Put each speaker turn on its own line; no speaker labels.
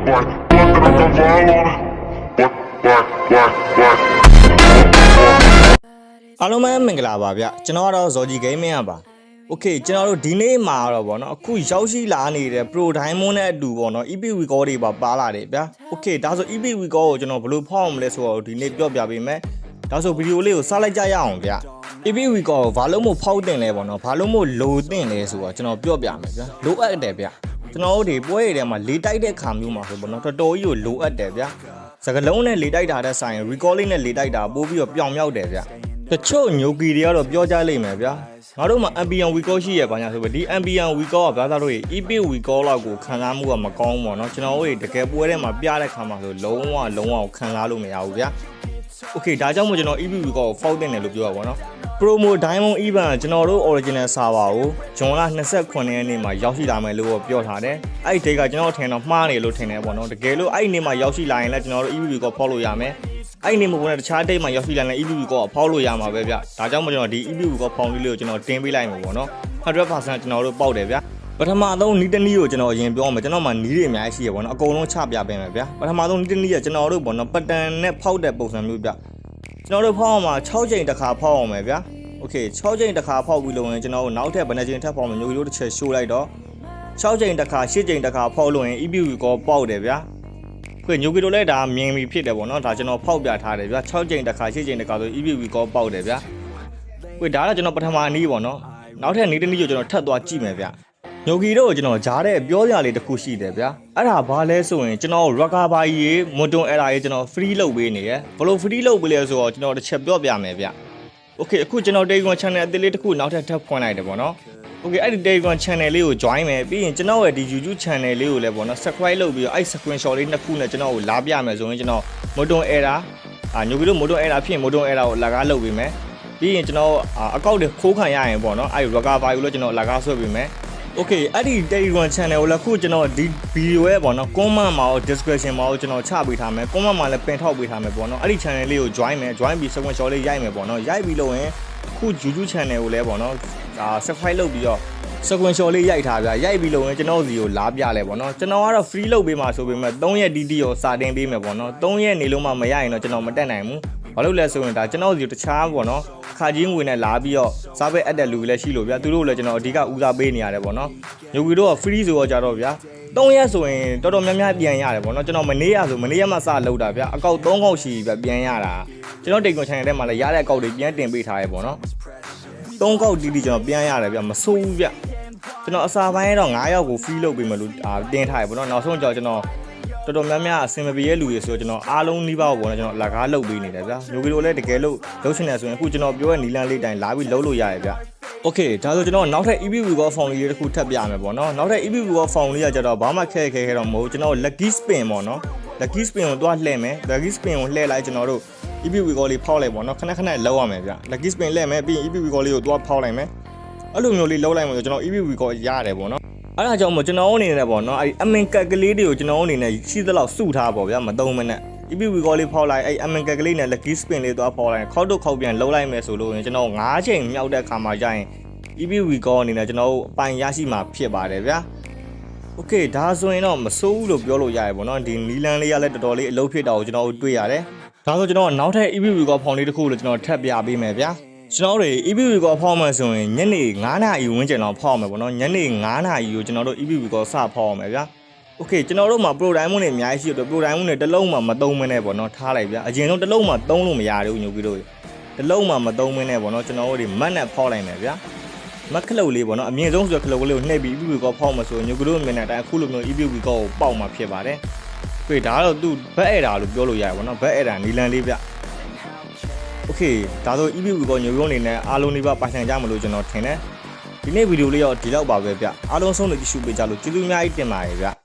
black, black and I got vinyl on it. Black.
အားလုံးပဲမင်္ဂလာပါဗျကျွန်တော်ကတော့ဇော်ကြီး gaming ပါโอเคကျွန်တော်တို့ဒီနေ့မှာတော့ဗောနော်အခုရောက်ရှိလာနေတဲ့ Pro Diamond နဲ့အတူဗောနော် EP Record တွေပါလာတယ်ဗျာโอเคဒါဆို EP Record ကိုကျွန်တော်ဘယ်လိုဖောက်အောင်မလဲဆိုတော့ဒီနေ့ပြောပြပေးမယ်ဒါဆိုဗီဒီယိုလေးကိုစလိုက်ကြရအောင်ဗျာ EP Record ကိုဘာလို့မို့ဖောက်တင်လဲဗောနော်ဘာလို့မို့လိုတင်လဲဆိုတော့ကျွန်တော်ပြောပြမယ်ဗျာလိုအပ်တယ်ဗျာကျွန်တော်တို့ဒီပွဲတွေထဲမှာလေတိုက်တဲ့ခါမျိုးမှာဆိုဗောနော်တော်တော်ကြီးကိုလိုအပ်တယ်ဗျာစကလုံးနဲ့လေတိုက်တာတဲ့ဆိုင် recording နဲ့လေတိုက်တာပို့ပြီးတော့ပြောင်မြောက်တယ်ဗျာတချို့ညိုကီတွေကတော့ပြောကြလိမ့်မယ်ဗျာငါတို့မှာ ambient record ရှိရပါညာဆိုပြီးဒီ ambient record ကဘာသာတို့ EP record လောက်ကိုခံစားမှုကမကောင်းဘူးပေါ့နော်ကျွန်တော်တို့တကယ်ပွဲထဲမှာပြတဲ့ခါမှာဆိုလုံးဝခံစားလို့မရဘူးဗျာ okay ဒါကြောင့်မို့ကျွန်တော် EP record ကို fault တင်တယ်လို့ပြောရပါတော့ promo diamond event ကျွန်တော်တို့ original server ကိုဇွန်လ29ရက်နေ့မှာရောက်ရှိလာမယ်လို့ပြောထားတယ်အဲ့ဒီ date ကကျွန်တော်ထင်တော့မှားနေလို့ထင်တယ်ပေါ့နော်တကယ်လို့အဲ့ဒီနေ့မှာရောက်ရှိလာရင်လည်းကျွန်တော်တို့ EP record ဖောက်လို့ရမယ်အဲ့ဒီနေ့မှာကိုယ်နဲ့တခြား date မှာရောက်ရှိလာရင် EP record ဖောက်လို့ရမှာပဲဗျဒါကြောင့်မို့ကျွန်တော်ဒီ EP record ဖောက်လေးကိုကျွန်တော်တင်ပေးလိုက်မှာပေါ့နော် 100% ကျွန်တော်တို့ပေါက်တယ်ဗျပထမဆုံးနီးတနည်းကိုကျွန်တော်အရင်ပြောမယ်ကျွန်တော်မှနီးတွေအများကြီးရှိရပေါ့နော်အကုန်လုံးချပြပေးမယ်ဗျပထမဆုံးနီးတနည်းကကျွန်တော်တို့ပေါ့နော်ပတန်နဲ့ဖောက်တဲ့ပုံစံမျိုးဗျကျွန်တော်တို့ဖောက်အောင်မှာ6ချိန်တစ်ခါဖောက်အောင်မယ်ဗျโอเค6ချိန်တစ်ခါဖောက်ပြီးလို့ရင်ကျွန်တော်တို့နောက်ထပ်ဘယ်နှချိန်ထပ်ဖောက်မမျိုးရိုးတစ်ချက်ရှိုးလိုက်တော့6ချိန်တစ်ခါ8ချိန်တစ်ခါဖောက်လို့ရင် EP record ပေါက်တယ်ဗျခွေညိုကီတို့လည်းဒါမြင်ပြီးဖြစ်တယ်ပေါ့နော်ဒါကျွန်တော်ဖောက်ပြထားတယ်ဗျ6ချိန်တစ်ခါ8ချိန်တစ်ခါဆို EP record ပေါက်တယ်ဗျခွေဒါကကျွန်တော်ပထမနည်းပေါ့နော်နောက်ထပ်နည်းတစ်နည်းကိုကျွန်တော်ထပ်သွားကြည့်မယ်ဗျညိုကီတို့ကိုကျွန်တော်ဂျားတဲ့ပြောစရာလေးတစ်ခုရှိတယ်ဗျအဲ့ဒါဘာလဲဆိုရင်ကျွန်တော် rocker ဘာကြီးရေမွန်တွန်အဲ့ဒါရေကျွန်တော် free လုပ်ပေးနေရဘလို့ free လုပ်ပေးလဲဆိုတော့ကျွန်တော်တစ်ချက်ပြောပြမယ်ဗျโอเคအခုကျွန်တော် Telegram channel အသစ်လေးတစ်ခုနောက်ထပ်ထပ်ဖွင့်လိုက်တယ်ပေါ့နော်โอเคအဲ့ဒီ Telegram channel လေးကို join မယ်ပြီးရင်ကျွန်တော်ရဲ့ဒီ YouTube channel လေးကိုလည်းပေါ့နော် subscribe လုပ်ပြီးတော့အဲ့ screenshot လေးနှစ်ခုနဲ့ကျွန်တော်ကိုလာပြမယ်ဆိုရင်ကျွန်တော် Moton Era ညိုကီတို့ Moton Era ဖြစ် Moton Era ကိုအလကားလုပ်ပေးမယ်ပြီးရင်ကျွန်တော်အကောက်တွေခိုးခံရရင်ပေါ့နော်အဲ့ rocker ဘာကိုလည်းကျွန်တော်အလကားဆွဲပေးမယ်โอเคအဲ့ဒီ Telegram channel ကိုလည်းခုကျွန်တော်ဒီ video ရဲ့ပေါ့နော် comment မှာရော description မှာရောကျွန်တော်ချပေးထားမယ် comment မှာလည်းပင်ထောက်ပေးထားမယ်ပေါ့နော်အဲ့ဒီ channel လေးကို join မယ် join ပြီး screenshot လေးရိုက်မယ်ပေါ့နော်ရိုက်ပြီးလို့ရင်ခု YouTube channel ကိုလည်းပေါ့နော်subscribe လုပ်ပြီးတော့ screenshot လေးရိုက်ထားဗျာရိုက်ပြီးလို့ရင်ကျွန်တော်စီကိုလာပြလဲပေါ့နော်ကျွန်တော်ကတော့ free လုပ်ပေးမှာဆိုပေမဲ့3ရက် DD ကိုစာတင်ပေးမယ်ပေါ့နော်3ရက်နေလုံးမှမရရင်တော့ကျွန်တော်မတက်နိုင်ဘူးဘာလို့လဲဆိုရင်ဒါကျွန်တော်စီတခြားပေါ့နော်ခါကြီးငွေနဲ့လာပြီးတော့စားပဲအပ်တဲ့လူတွေလည်းရှိလို့ဗျာသူတို့လည်းကျွန်တော်အဓိကဦးစားပေးနေရတယ်ပေါ့နော်ညိုကီတို့က free ဆိုတော့ကြတော့ဗျာ3ရက်ဆိုရင်တော်တော်များများပြန်ရတယ်ပေါ့နော်ကျွန်တော်မနေ့ရဆိုမနေ့ရက်မှစလောက်တာဗျာအကောက်3ကောက်ရှိဗျာပြန်ရတာကျွန်တော်တိတ်ကွန် channel ထဲမှာလည်းရတဲ့အကောက်တွေပြန်တင်ပေးထားရပေါ့နော်3ကောက်တီးတီးကျွန်တော်ပြန်ရတယ်ဗျာမဆိုးဘူးဗျကျွန်တော်အစာပိုင်းတော့9ယောက်ကို free လုပ်ပေးမယ်လို့တင်ထားရပေါ့နော်နောက်ဆုံးကြောင့်ကျွန်တော်တော်တော်များများအဆင်မပြေရဲ့လူတွေဆိုတော့ကျွန်တော်အားလုံးနှီးပါပေါ့နော်ကျွန်တော်အလကားလုပ်ပေးနေတယ်ဗျာညိုကီတို့လည်းတကယ်လို့လုပ်ချင်တယ်ဆိုရင်အခုကျွန်တော်ပြောတဲ့နီလန်းလေးတိုင်းလာပြီးလုပ်လို့ရတယ်ဗျာโอเคဒါဆိုကျွန်တော်နောက်ထပ် EP record form လေးတစ်ခုထပ်ပြမယ်ပေါ့နော်နောက်ထပ် EP record form လေးကကြတော့ဘာမှခဲတော့မဟုတ်ကျွန်တော် lucky spin ပေါ့နော် lucky spin ကိုသွားလှည့်မယ် lucky spin ကိုလှည့်လိုက်ကျွန်တော်တို့ EP record လေးဖောက်လိုက်ပေါ့နော်ခဏလောက်ရမယ်ဗျာ lucky spin လှည့်မယ်ပြီးရင် EP record လေးကိုသွားဖောက်လိုက်မယ်အဲ့လိုမျိုးလေးလုပ်လိုက်မှဆိုကျွန်တော် EP record ရတယ်ပေါ့နော်အဲ့ဒါကြောင့်မို့ကျွန်တော်အနေနဲ့ပေါ့နော်အဲ့အမင်ကက်ကလေးတွေကိုကျွန်တော်အနေနဲ့ရှိသလောက်စုထားပေါ့ဗျာမသုံးမနဲ့ EP record လေးဖောက်လိုက်အဲ့အမင်ကက်ကလေးနဲ့ lucky spin လေးသွားဖောက်လိုက်ခေါက်တော့ခေါက်ပြန်လှုပ်လိုက်မယ်ဆိုလို့ရင်ကျွန်တော်9ချိန်မြောက်တဲ့အခါမှာကျရင် EP record အနေနဲ့ကျွန်တော်အပိုင်ရရှိမှာဖြစ်ပါတယ်ဗျာ okay ဒါဆိုရင်တော့မစိုးဘူးလို့ပြောလို့ရတယ်ပေါ့နော်ဒီနီလန်းလေးကလည်းတော်တော်လေးအလုပ်ဖြစ်တာကိုကျွန်တော်တွေ့ရတယ်ဒါဆိုကျွန်တော်နောက်ထပ် EP record ဖောင်လေးတစ်ခုလို့ကျွန်တော်ထပ်ပြပေးမယ်ဗျာကျွန်တော်တို့ EP record ဖောက်မှဆိုရင်ညနေ9နာရီဝန်းကျင်တော့ဖောက်မယ်ပေါ့နော်ညနေ9နာရီကိုကျွန်တော်တို့ EP record စဖောက်အောင်မယ်ဗျာ okay ကျွန်တော်တို့မှာ Pro Diamond တွေအများကြီးရှိတယ် Pro Diamond တွေတစ်လုံးမှမသုံးမနဲ့ပေါ့နော်ထားလိုက်ဗျာအရင်ဆုံးတစ်လုံးမှသုံးလို့မရဘူးညိုပြီးတော့တစ်လုံးမှမသုံးမနဲ့ပေါ့နော်ကျွန်တော်တို့ဒီမတ်နဲ့ဖောက်လိုက်မယ်ဗျာမတ်ခလုတ်လေးပေါ့နော်အမြင့်ဆုံးဆိုခလုတ်ကလေးကိုနှိပ်ပြီး EP record ဖောက်မှဆိုညိုပြီးတော့မြင်တဲ့အတိုင်းအခုလိုမျိုး EP record ကိုပေါက်မှဖြစ်ပါတယ်တွေ့ဒါတော့သူ့ဘက်အဲ့တာလို့ပြောလို့ရတယ်ပေါ့နော်ဘက်အဲ့တာနီလန်လေးဗျโอเคဒါဆို EP record ညိုရုံးနေနဲ့အားလုံးလေးပါပိုင်ဆိုင်ကြမလို့ကျွန်တော်ထင်တယ်ဒီနေ့ဗီဒီယိုလေးတော့ဒီလောက်ပါပဲဗျအားလုံးဆုံးလို့ကြည့်ရှုပေးကြလို့ကျေးဇူးအများကြီးတင်ပါတယ်ဗျ